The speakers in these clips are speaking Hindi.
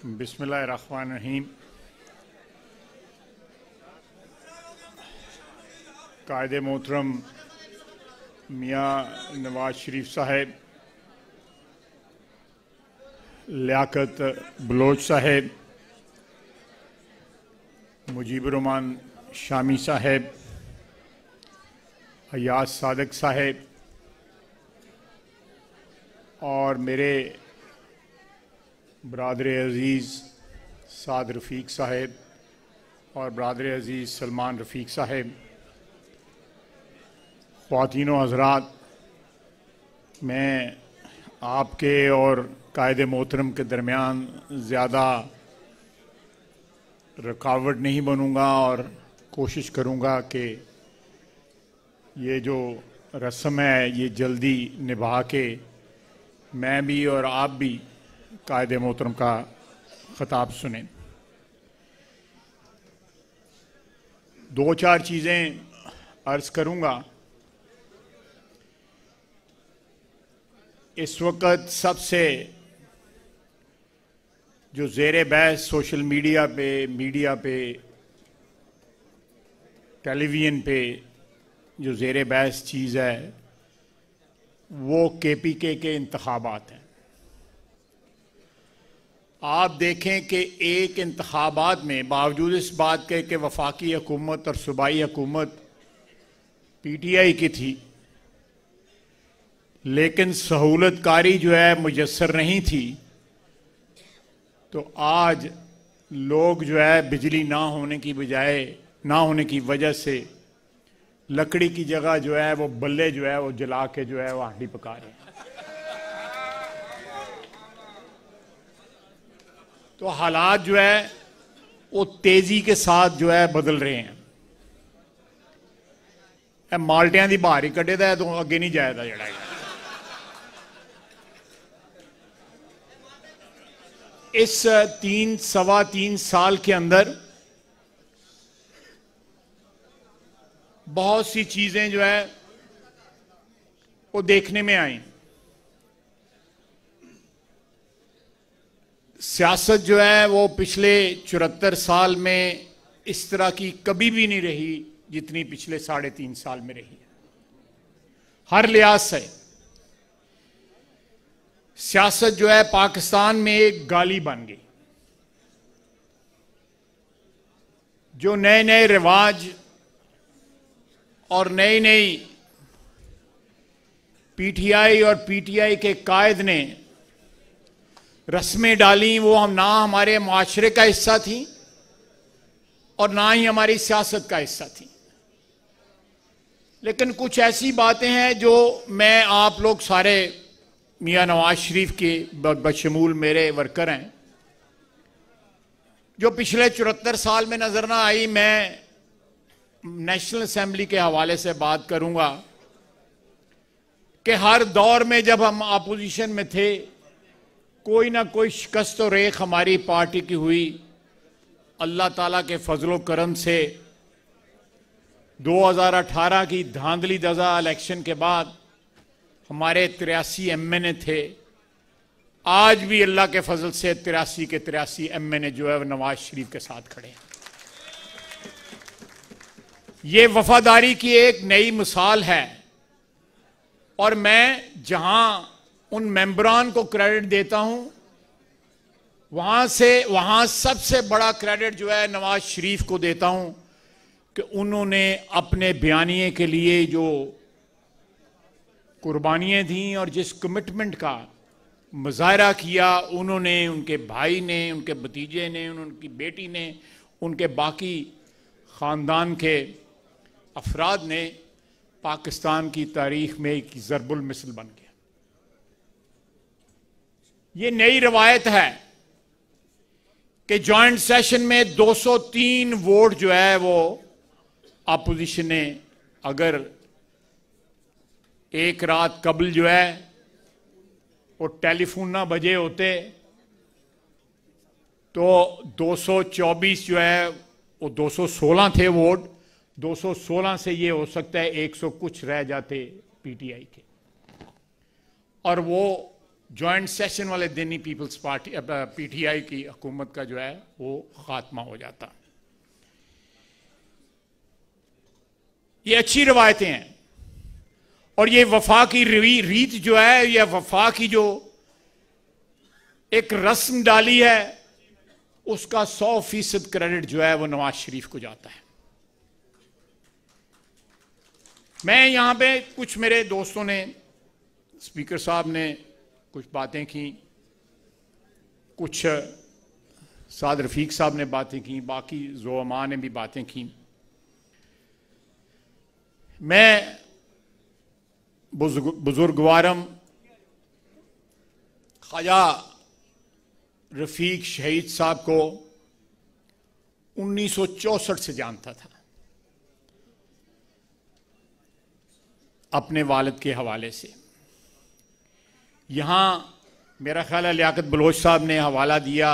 बिस्मिल्लाहिर्रहमानिर्रहीम। कायदे मोहतरम मियाँ नवाज शरीफ साहब, लियाकत बलोच साहब, मुजीबुर-रहमान शामी साहब, अयाज सादिक साहब और मेरे बरादर अज़ीज़ साद रफ़ीक साहब और बरादर अज़ीज़ सलमान रफ़ीक साहब, ख़वातीनो हज़रात, मैं आपके और कायदे मोहतरम के दरमियान ज़्यादा रुकावट नहीं बनूँगा और कोशिश करूँगा कि ये जो रस्म है ये जल्दी निभा के मैं भी और आप भी कायदे मोहतरम का ख़िताब सुने। दो चार चीज़ें अर्ज़ करूँगा। इस वक्त सबसे जो ज़ेरे बहस सोशल मीडिया पे टेलीविज़न पे जो ज़ेरे बहस चीज़ है वो KPK के इंतखाबात हैं। आप देखें कि एक इंतखाबात में बावजूद इस बात के कि वफाकी हुकूमत और सूबाई हुकूमत PTI की थी, लेकिन सहूलतकारी जो है मुयस्सर नहीं थी, तो आज लोग जो है बिजली ना होने की वजह से लकड़ी की जगह जो है वो बल्ले जो है वो जला के जो है वो हांडी पका रहे हैं। तो हालात जो है वो तेजी के साथ जो है बदल रहे हैं। माल्टियां दी बाहर ही कटे दा तो अगे नहीं जाएगा जड़ा। इस सवा तीन साल के अंदर बहुत सी चीजें जो है वो देखने में आई। सियासत जो है वो पिछले 74 साल में इस तरह की कभी भी नहीं रही जितनी पिछले 3.5 साल में रही है। हर लिहाज से सियासत जो है पाकिस्तान में एक गाली बन गई। जो नए नए रिवाज और नई नई PTI और PTI के कायद ने रस्में डाली, वो हम ना हमारे मुआशरे का हिस्सा थी और ना ही हमारी सियासत का हिस्सा थी। लेकिन कुछ ऐसी बातें हैं जो मैं आप लोग सारे मियाँ नवाज शरीफ के बशमूल मेरे वर्कर हैं, जो पिछले 74 साल में नजर ना आई। मैं नेशनल असेंबली के हवाले से बात करूंगा कि हर दौर में जब हम अपोजिशन में थे, कोई ना कोई शिकस्त और रेख हमारी पार्टी की हुई। अल्लाह ताला के फजलो करम से 2018 की धांधली दजा इलेक्शन के बाद हमारे 83 MNA थे। आज भी अल्लाह के फजल से 83 के 83 MNA जो है नवाज शरीफ के साथ खड़े हैं। ये वफादारी की एक नई मिसाल है और मैं जहां उन मेंबरान को क्रेडिट देता हूं, वहां सबसे बड़ा क्रेडिट जो है नवाज शरीफ को देता हूं कि उन्होंने अपने बयानिए के लिए जो कुर्बानियां दी और जिस कमिटमेंट का मुजाहरा किया, उन्होंने, उनके भाई ने, उनके भतीजे ने, उनकी बेटी ने, उनके बाकी खानदान के अफराद ने, पाकिस्तान की तारीख में एक ज़रबुल मिसल बन गया। ये नई रवायत है कि जॉइंट सेशन में 203 वोट जो है वो अपोजिशन ने, अगर एक रात कबल जो है वो टेलीफोन ना बजे होते तो 224 जो है वो 216 थे वोट। 216 से ये हो सकता है 100 कुछ रह जाते PTI के, और वो जॉइंट सेशन वाले दिन ही पीपल्स पार्टी पीटीआई की हुकूमत का जो है वो खात्मा हो जाता। ये अच्छी रवायतें हैं और ये वफा की रीत जो है, ये वफा की जो एक रस्म डाली है, उसका 100% क्रेडिट जो है वो नवाज शरीफ को जाता है। मैं यहां पे कुछ मेरे दोस्तों ने, स्पीकर साहब ने कुछ बातें की, कुछ साद रफीक साहब ने बातें की, बाकी ज़ोअमा ने भी बातें की। मैं बुजुर्गवारम ख्वाजा रफीक शहीद साहब को 1964 से जानता था, अपने वालिद के हवाले से। यहां मेरा ख्याल है लियाकत बलोच साहब ने हवाला दिया,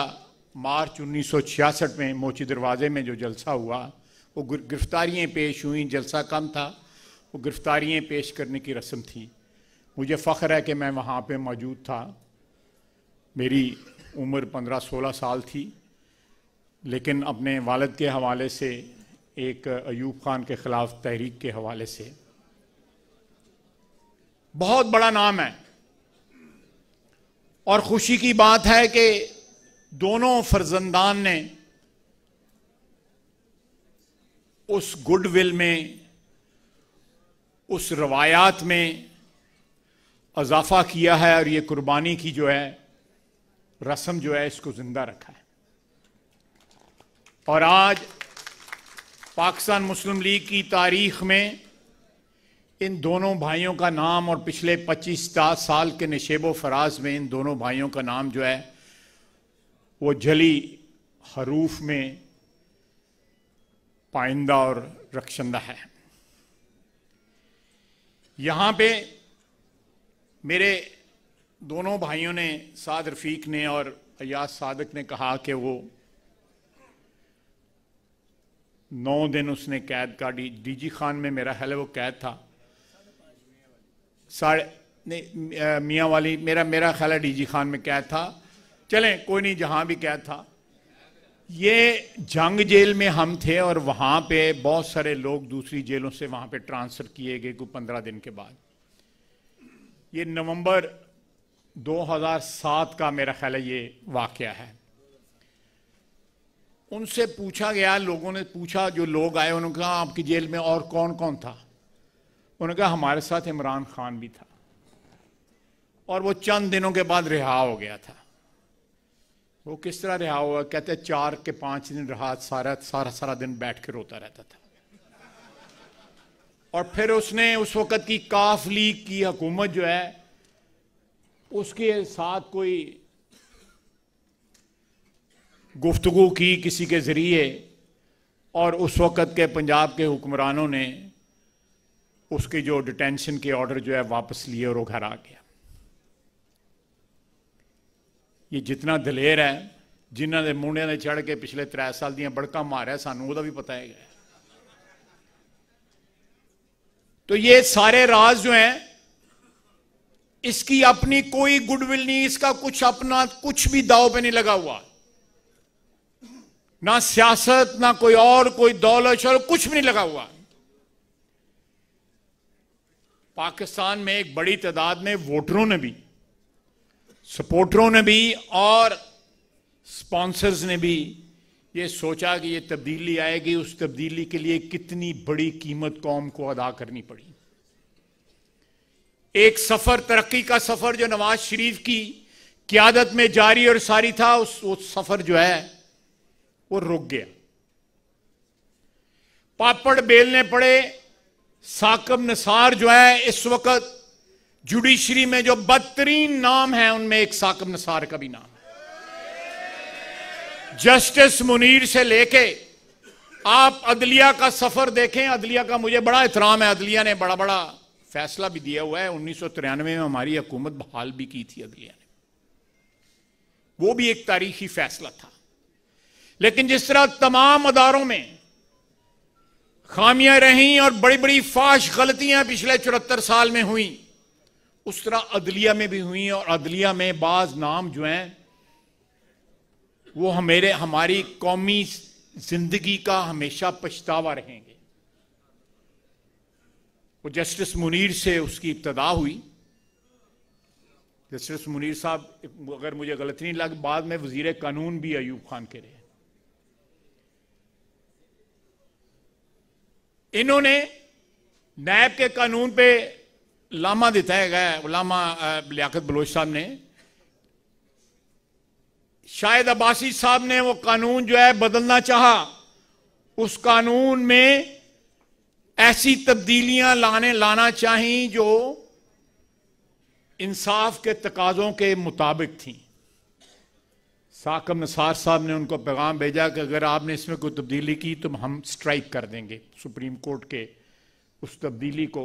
मार्च 1966 में मोची दरवाजे में जो जलसा हुआ, वो गिरफ्तारियां पेश हुई, जलसा कम था, वो गिरफ्तारियां पेश करने की रस्म थी। मुझे फ़ख्र है कि मैं वहाँ पे मौजूद था। मेरी उम्र 15-16 साल थी, लेकिन अपने वालिद के हवाले से, एक अयूब खान के ख़िलाफ़ तहरीक के हवाले से, बहुत बड़ा नाम है। और खुशी की बात है कि दोनों फर्जंदान ने उस गुडविल में, उस रवायात में इजाफा किया है और ये कुर्बानी की जो है रस्म जो है इसको जिंदा रखा है। और आज पाकिस्तान मुस्लिम लीग की तारीख में इन दोनों भाइयों का नाम, और पिछले 25 साल के नशेबो फराज में इन दोनों भाइयों का नाम जो है वो जली हरूफ में पाइंदा और रखशंदा है। यहां पे मेरे दोनों भाइयों ने, साद रफीक ने और अयाज सादक ने कहा कि वो 9 दिन उसने कैद का डीजी खान में, मेरा ख्याल है वो कैद था, मियाँ वाली, मेरा ख्याल है डीजी खान में कैद था। चलें कोई नहीं, जहां भी कैद था। ये जंग जेल में हम थे और वहां पे बहुत सारे लोग दूसरी जेलों से वहां पे ट्रांसफर किए गए कुछ 15 दिन के बाद। ये नवंबर 2007 का मेरा ख्याल है ये वाकया है। उनसे पूछा गया, लोगों ने पूछा, जो लोग आए उन्होंने कहा आपकी जेल में और कौन कौन था? उन्होंने कहा हमारे साथ इमरान खान भी था, और वो चंद दिनों के बाद रिहा हो गया था। वो किस तरह रिहा हुआ? कहते 4 के 5 दिन रहा, सारा दिन बैठ के रोता रहता था। और फिर उसने उस वक्त की काफ लीग की हुकूमत जो है उसके साथ कोई गुफ्तगू की किसी के जरिए, और उस वक्त के पंजाब के हुक्मरानों ने उसके जो डिटेंशन के ऑर्डर जो है वापस लिए और वो घर आ गया। ये जितना दलेर है, जिन्हों ने मुंडिया ने चढ़ के पिछले 3 साल दियां बड़का मारा, सानू ਉਹਦਾ भी पता है। तो ये सारे राज जो हैं, इसकी अपनी कोई गुडविल नहीं, इसका कुछ अपना कुछ भी दाव पे नहीं लगा हुआ, ना सियासत, ना कोई और कोई दौलत और कुछ भी नहीं लगा हुआ। पाकिस्तान में एक बड़ी तादाद में वोटरों ने भी, सपोर्टरों ने भी और स्पॉन्सर्स ने भी ये सोचा कि ये तब्दीली आएगी। उस तब्दीली के लिए कितनी बड़ी कीमत कौम को अदा करनी पड़ी। एक सफर, तरक्की का सफर जो नवाज शरीफ की क़यादत में जारी और सारी था, उस सफर जो है वो रुक गया। पापड़ बेलने पड़े। साकिब निसार जो है इस वक्त जुडिशरी में जो बदतरीन नाम है उनमें एक साकिब निसार का भी नाम है। जस्टिस मुनीर से लेके आप अदलिया का सफर देखें। अदलिया का मुझे बड़ा एहतराम है, अदलिया ने बड़ा बड़ा फैसला भी दिया हुआ है। 1993 में हमारी हुकूमत बहाल भी की थी अदलिया ने, वो भी एक तारीखी फैसला था। लेकिन जिस तरह तमाम अदारों में खामियां रहीं और बड़ी बड़ी फाश गलतियां पिछले 74 साल में हुई, उस तरह अदलिया में भी हुई हैं, और अदलिया में बाज नाम जो हैं वो हमारी कौमी जिंदगी का हमेशा पछतावा रहेंगे। वो जस्टिस मुनीर से उसकी इब्तदा हुई। जस्टिस मुनीर साहब, अगर मुझे गलती नहीं लग, बाद में वजीर कानून भी अयूब खान के रहे। इन्होंने नैब के कानून पे लामा दिताया गया, लामा लियाकत बलोच साहब ने, शायद अब्बासी साहब ने वो कानून जो है बदलना चाहा। उस कानून में ऐसी तब्दीलियां लाना चाहिए जो इंसाफ के तकाजों के मुताबिक थी। साकब नसार साहब ने उनको पैगाम भेजा कि अगर आपने इसमें कोई तब्दीली की तो हम स्ट्राइक कर देंगे। सुप्रीम कोर्ट के उस तब्दीली को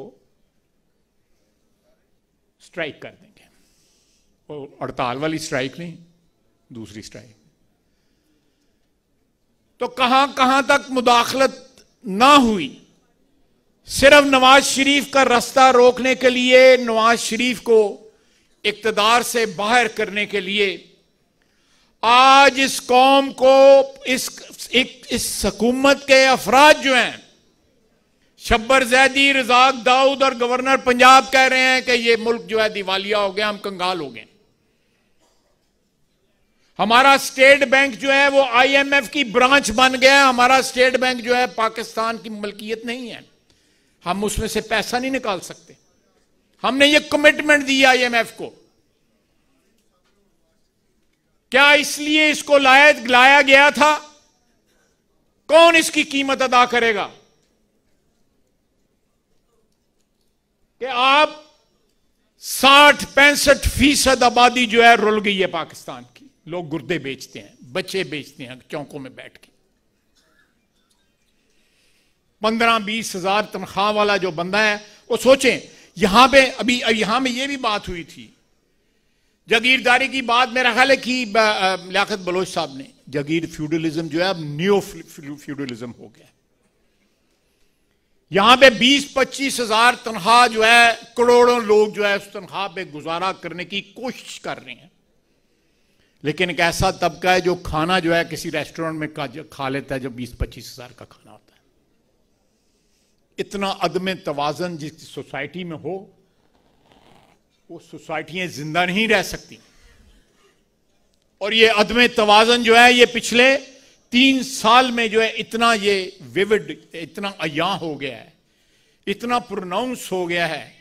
स्ट्राइक कर देंगे। और हड़ताल वाली स्ट्राइक नहीं, दूसरी स्ट्राइक। तो कहां कहां तक मुदाखलत ना हुई। सिर्फ नवाज शरीफ का रास्ता रोकने के लिए, नवाज शरीफ को इक्तदार से बाहर करने के लिए आज इस कौम को, इस हुकूमत के अफराद जो हैं, शब्बर जैदी, रजाक दाऊद और गवर्नर पंजाब कह रहे हैं कि ये मुल्क जो है दिवालिया हो गया, हम कंगाल हो गए। हमारा स्टेट बैंक जो है वो IMF की ब्रांच बन गया। हमारा स्टेट बैंक जो है पाकिस्तान की मलकियत नहीं है, हम उसमें से पैसा नहीं निकाल सकते। हमने ये कमिटमेंट दी IMF को। क्या इसलिए इसको लाया गया था? कौन इसकी कीमत अदा करेगा? कि आप 60-65% आबादी जो है रुल गई है पाकिस्तान की। लोग गुर्दे बेचते हैं, बच्चे बेचते हैं चौकों में बैठ के। 15-20 हजार तनख्वाह वाला जो बंदा है, वो सोचें, यहां पे अभी यहां में ये भी बात हुई थी, जागीरदारी की बात मेरा ख्याल है कि लियाकत बलोच साहब ने, जागीर फ्यूडलिज्म जो है अब न्यू फ्यूडलिज्म हो गया। यहां पे 20-25 हजार तनख्वाह जो है, करोड़ों लोग जो है उस तनख्वाह पे गुजारा करने की कोशिश कर रहे हैं। लेकिन एक ऐसा तबका है जो खाना जो है किसी रेस्टोरेंट में खा लेता है जो 20-25 हजार का खाना होता है। इतना अदम तवाज़न जिस सोसाइटी में हो, वो सोसाइटियां जिंदा नहीं रह सकती। और ये अदम तवाज़न जो है ये पिछले 3 साल में जो है इतना ये विविड, इतना अया हो गया है, इतना प्रोनाउंस हो गया है।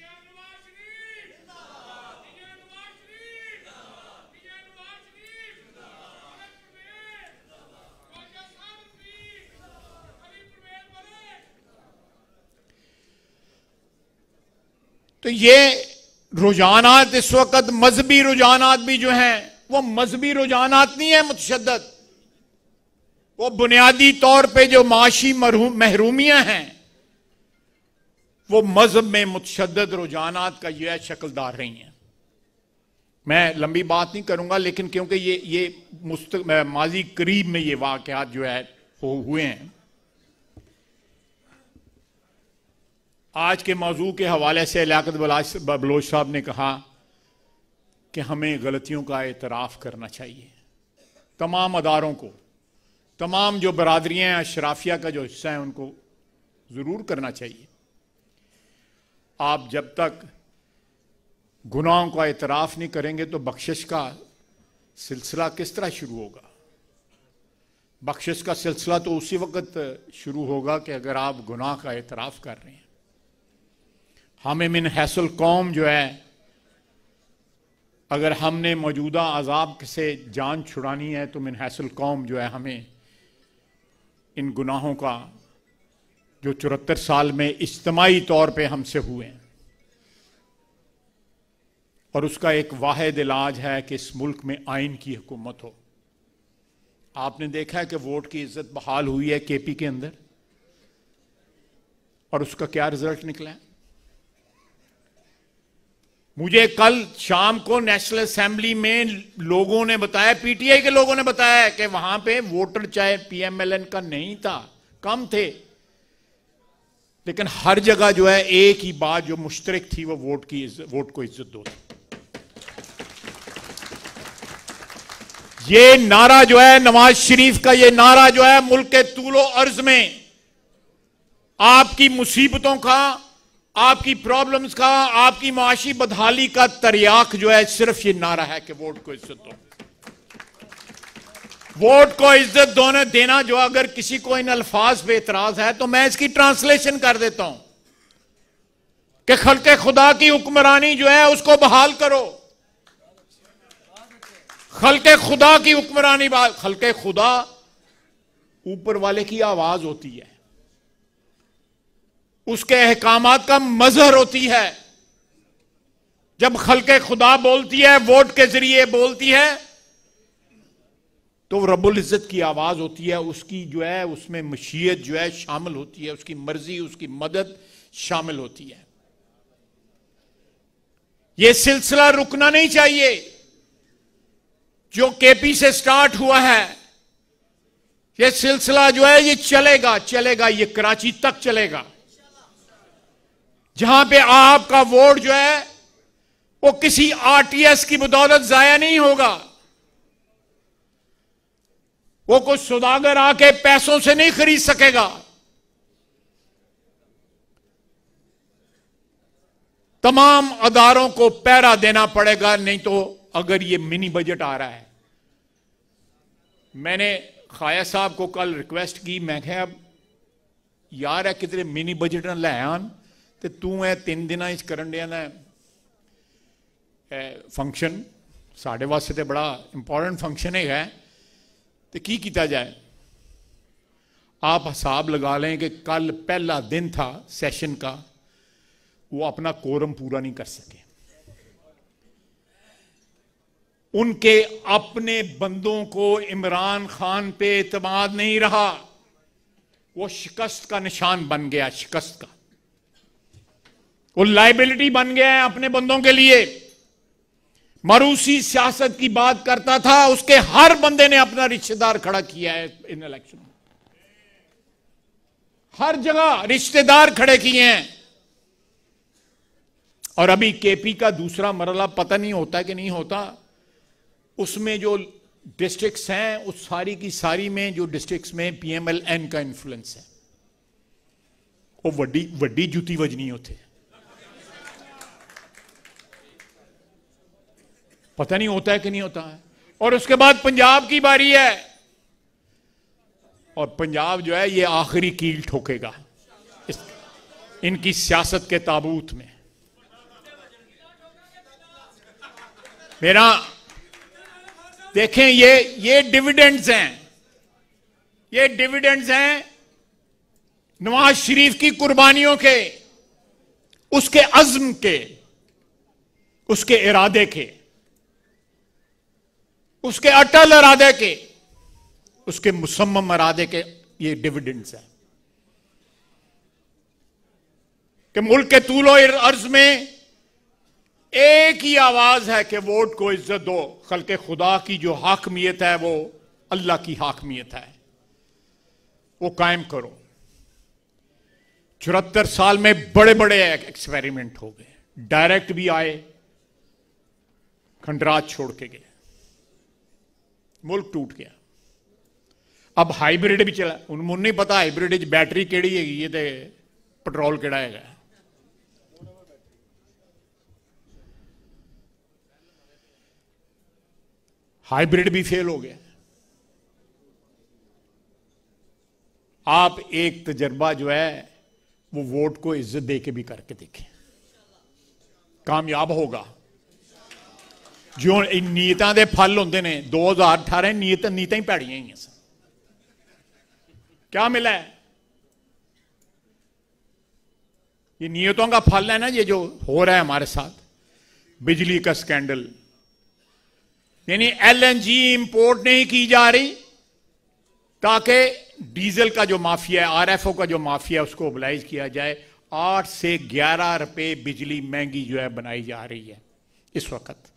तो ये रुझानात इस वक्त, मजहबी रुझानात भी जो हैं, वो मजहबी रुझानात नहीं है मुतशद्दद। वो बुनियादी तौर पे जो माशी महरूमियां हैं, वो मजहब में मुतशद्दद रुझानात का यह शक्लदार रही हैं। मैं लंबी बात नहीं करूंगा, लेकिन क्योंकि ये माजी करीब में ये वाकयात जो है हुए हैं। आज के मौजू के हवाले से लियाकत बलोच साहब ने कहा कि हमें गलतियों का एतराफ़ करना चाहिए। तमाम अदारों को, तमाम जो बरादरियाँ अशराफिया का जो हिस्सा है, उनको ज़रूर करना चाहिए। आप जब तक गुनाहों का एतराफ़ नहीं करेंगे तो बख्शिश का सिलसिला किस तरह शुरू होगा? बख्शिश का सिलसिला तो उसी वक्त शुरू होगा कि अगर आप गुनाह का एतराफ़ कर रहे हैं। हमें मिन हैसल कौम जो है, अगर हमने मौजूदा अजाब से जान छुड़ानी है तो मिन हैसल कौम जो है हमें इन गुनाहों का, जो 74 साल में इज्तिमाई तौर पे हमसे हुए हैं, और उसका एक वाहिद इलाज है कि इस मुल्क में आइन की हुकूमत हो। आपने देखा है कि वोट की इज्जत बहाल हुई है KP के अंदर, और उसका क्या रिजल्ट निकला है? मुझे कल शाम को नेशनल असेंबली में लोगों ने बताया, PTI के लोगों ने बताया कि वहां पे वोटर चाहे PMLN का नहीं था, कम थे, लेकिन हर जगह जो है एक ही बात जो मुश्तरक थी वो वोट को इज्जत दो। ये नारा जो है नवाज शरीफ का, ये नारा जो है मुल्क के तूलो अर्ज में आपकी मुसीबतों का, आपकी प्रॉब्लम्स का, आपकी माशी बदहाली का तरियाक जो है सिर्फ ये नारा है कि वोट को इज्जत दो। वोट को इज्जत देना जो, अगर किसी को इन अल्फाज पे एतराज है तो मैं इसकी ट्रांसलेशन कर देता हूं कि खल्के खुदा की हुक्मरानी जो है उसको बहाल करो। खल्के खुदा की हुक्मरानी, खल्के खुदा ऊपर वाले की आवाज होती है, उसके अहकामात का मजहर होती है। जब खल्के खुदा बोलती है, वोट के जरिए बोलती है, तो रब्बुल इज्जत की आवाज होती है। उसकी जो है उसमें मशीयत जो है शामिल होती है, उसकी मर्जी, उसकी मदद शामिल होती है। यह सिलसिला रुकना नहीं चाहिए जो केपी से स्टार्ट हुआ है। यह सिलसिला जो है ये चलेगा, ये कराची तक चलेगा, जहां पे आपका वोट जो है वो किसी आरटीएस की बदौलत जाया नहीं होगा। वो कुछ सौदागर आके पैसों से नहीं खरीद सकेगा। तमाम अदारों को पहरा देना पड़ेगा, नहीं तो अगर ये मिनी बजट आ रहा है, मैंने खाया साहब को कल रिक्वेस्ट की, मैं कहा अब यार है कितने मिनी बजट न लै आन ते तू है 3 दिन करन दिया ना फंक्शन, साढ़े वास्ते तो बड़ा इंपॉर्टेंट फंक्शन है, तो की किया जाए। आप हिसाब लगा लें कि कल पहला दिन था सेशन का, वो अपना कोरम पूरा नहीं कर सके। उनके अपने बंदों को इमरान खान पे एतमाद नहीं रहा, वो शिकस्त का निशान बन गया, शिकस्त का वो लाइबिलिटी बन गया है अपने बंदों के लिए। मरूसी सियासत की बात करता था, उसके हर बंदे ने अपना रिश्तेदार खड़ा किया है इन इलेक्शन में, हर जगह रिश्तेदार खड़े किए हैं। और अभी केपी का दूसरा मरला पता नहीं होता कि नहीं होता, उसमें जो डिस्ट्रिक्ट्स हैं उस सारी की सारी में जो डिस्ट्रिक्ट्स में पीएमएलएन का इन्फ्लुएंस है, वो वड्डी वड्डी जूती वजनी होते, पता नहीं होता है कि नहीं होता है। और उसके बाद पंजाब की बारी है, और पंजाब जो है ये आखिरी कील ठोकेगा इनकी सियासत के ताबूत में। मेरा देखें, ये डिविडेंड्स हैं, ये डिविडेंड्स हैं नवाज शरीफ की कुर्बानियों के, उसके अज़्म के, उसके इरादे के, उसके अटल इरादे के, उसके मुसम्मम इरादे के, ये डिविडेंड्स हैं कि मुल्क के तूलो अर्ज में एक ही आवाज है कि वोट को इज्जत दो। खल्के खुदा की जो हाकमियत है वो अल्लाह की हाकमियत है, वो कायम करो। 74 साल में बड़े बड़े एक्सपेरिमेंट हो गए, डायरेक्ट भी आए, खंडराज छोड़ के गए, मुल्क टूट गया। अब हाइब्रिड भी चला, उन्होंने नहीं पता हाइब्रिड बैटरी केड़ी हैगी है ते पेट्रोल केड़ा है। हाइब्रिड भी फेल हो गया। आप एक तजर्बा जो है वो वोट को इज्जत दे के भी करके देखें, कामयाब होगा। जो नीयतां दे फल होंदे ने, 2018 नीयतां ही भैड़ियां ही सन। क्या मिला है? ये नीयतों का फल है ना, ये जो हो रहा है हमारे साथ, बिजली का स्कैंडल, यानी एलएनजी इंपोर्ट नहीं की जा रही ताकि डीजल का जो माफिया है, आरएफओ का जो माफिया है, उसको मोबिलाइज किया जाए। 8 से 11 रुपए बिजली महंगी जो है बनाई जा रही है इस वक्त,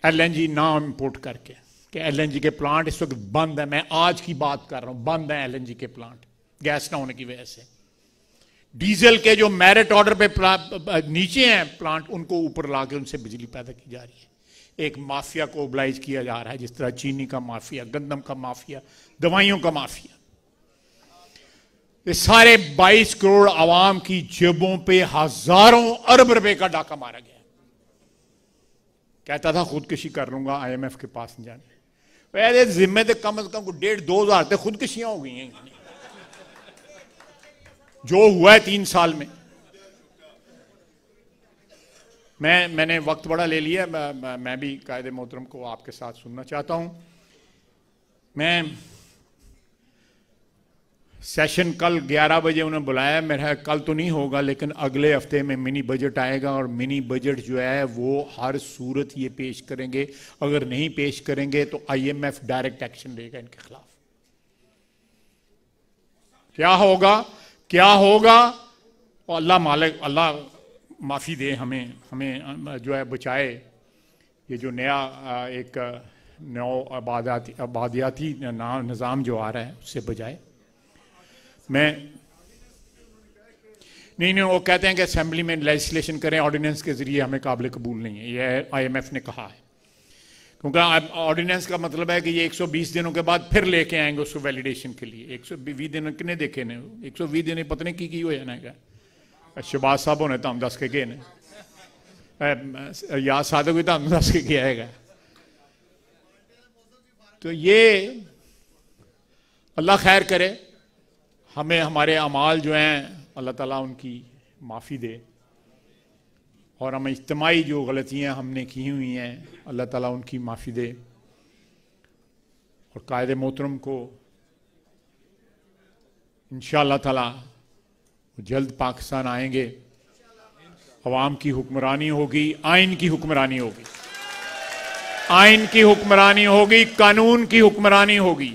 एलएनजी ना इंपोर्ट करके, कि एलएनजी के प्लांट इस वक्त बंद है। मैं आज की बात कर रहा हूं, बंद है एलएनजी के प्लांट गैस ना होने की वजह से। डीजल के जो मेरिट ऑर्डर पे नीचे हैं प्लांट, उनको ऊपर ला के उनसे बिजली पैदा की जा रही है। एक माफिया को ओबलाइज किया जा रहा है, जिस तरह चीनी का माफिया, गंदम का माफिया, दवाइयों का माफिया। ये सारे 22 करोड़ आवाम की जेबों पे हजारों अरब रुपए का डाका मारा गया। कहता था खुदकुशी कर लूंगा, IMF के पास नहीं जाने। वैसे जिम्मे से कम 1.5-2 हज़ार तक खुदकुशियां हो गई हैं जो हुआ है 3 साल में। मैंने वक्त बड़ा ले लिया, मैं भी कायदे मोहतरम को आपके साथ सुनना चाहता हूं। मैं सेशन कल 11 बजे उन्हें बुलाया, मेरा कल तो नहीं होगा लेकिन अगले हफ्ते में मिनी बजट आएगा और मिनी बजट जो है वो हर सूरत ये पेश करेंगे। अगर नहीं पेश करेंगे तो IMF डायरेक्ट एक्शन लेगा इनके खिलाफ। क्या होगा और अल्लाह मालिक, अल्लाह माफ़ी दे हमें जो है बचाए। ये जो नया एक नौ आबादियाती निज़ाम जो आ रहा है उससे बजाए। नहीं, वो कहते हैं कि असेंबली में लेजिस्लेशन करें, ऑर्डिनेंस के जरिए हमें काबिल कबूल नहीं है, ये IMF ने कहा है। क्योंकि ऑर्डिनेंस का मतलब है कि ये 120 दिनों के बाद फिर लेके आएंगे उसको वैलिडेशन के लिए। 120 दिन किने देखे ने, 120 दिन पता नहीं की हो जाना है। शहबाज साहब होने तो हम दस के गए ने, याद साधक भी तो हम दस के गया है। तो ये अल्लाह खैर करे, हमें हमारे अमाल जो हैं अल्लाह ताला उनकी माफ़ी दे, और हमें इज्तिमाई जो गलतियां हमने की हुई हैं अल्लाह ताला उनकी माफ़ी दे। और कायदे मोहतरम को इंशाअल्लाह ताला जल्द पाकिस्तान आएंगे, अवाम की हुक्मरानी होगी, आइन की हुक्मरानी होगी, आइन की हुक्मरानी होगी, कानून की हुक्मरानी होगी।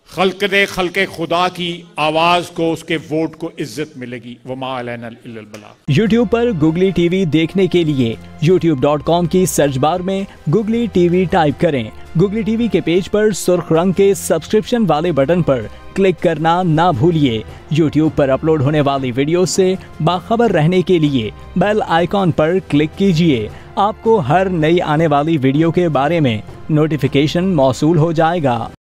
खल्के खुदा की आवाज को, उसके वोट को इज्जत मिलेगी। वमा अलैना इल्लल बलाग। YouTube पर Googly TV देखने के लिए youtube.com की सर्च बार में Googly TV टाइप करें। Googly TV के पेज पर सुर्ख रंग के सब्सक्रिप्शन वाले बटन पर क्लिक करना ना भूलिए। YouTube पर अपलोड होने वाली वीडियो से बाखबर रहने के लिए बेल आइकॉन पर क्लिक कीजिए। आपको हर नई आने वाली वीडियो के बारे में नोटिफिकेशन मौसूल हो जाएगा।